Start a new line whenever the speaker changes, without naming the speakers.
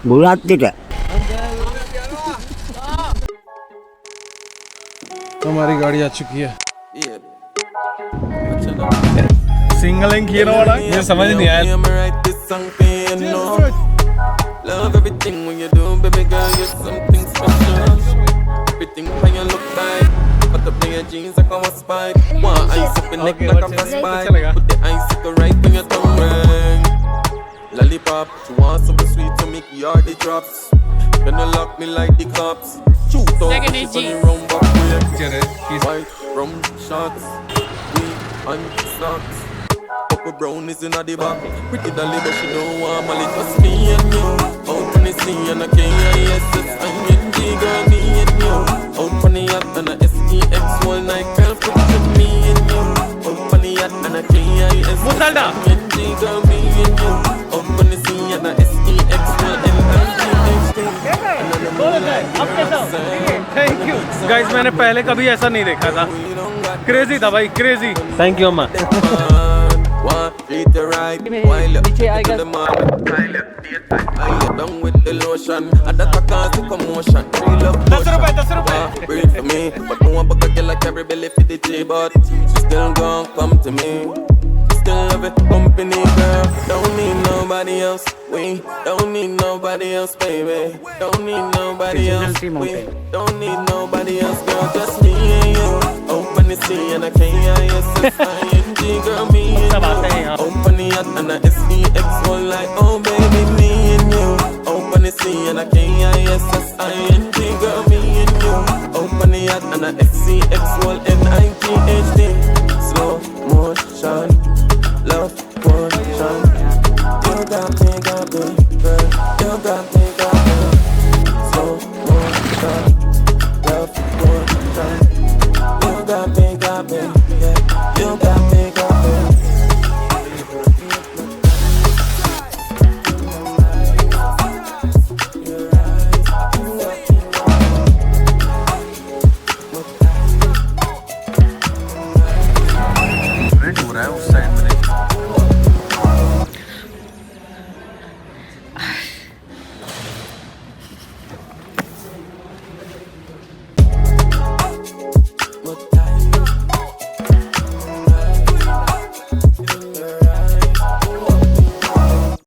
बुलाते
हमारी गाड़ी आ चुकी है। सिंगलिंग हीरो वाला ये समझ नहीं आया।
Love everything when you do, baby girl, you're something special. Everything when you look like, but the plain jeans like a spike. One ice up in neck like a frostbite. Put the icicle right when your tongue ring. Lollipop, she wants something sweet to make your the drops. Gonna lock me like the cops. Shoot out, she's on the rum back way. White rum shots, weed and snacks. Couple brownies in the back. Pretty dolly but she don't want Molly. Just me and you. Out on the sea and I K-I-S-S-I-N-G. Girl, me and you. Out on the yacht and a S-E-X all night. Girl, picture me and you. Out on the yacht and a K-I-S-S-I-N-G. Girl, me and you. Out on the sea and a S-E-X all
thank you guys, मैंने पहले कभी ऐसा नहीं देखा था। Crazy था भाई, crazy. Thank you अम्मा।
Treat you right, while you to the man. I down with the lotion, and that cause the commotion. Real love potion, breathe for me. But no one but a girl like every belly for the G, but she still gon' come to me. Still love it, company girl. Don't need nobody else. We don't need nobody else, baby. Don't need nobody else. We don't need nobody else, girl. Just me and you. Open the sea and I K-I-S-S-I-N-G. Girl, me and you. Open the yacht and I S-E-X all like, oh baby, me and you. Open the sea and I K-I-S-S-I-N-G. Girl, me and you. Open the yacht and I S-E-X all N-I-G-H-D. Slow motion, love potion. You got me, girl. You got me.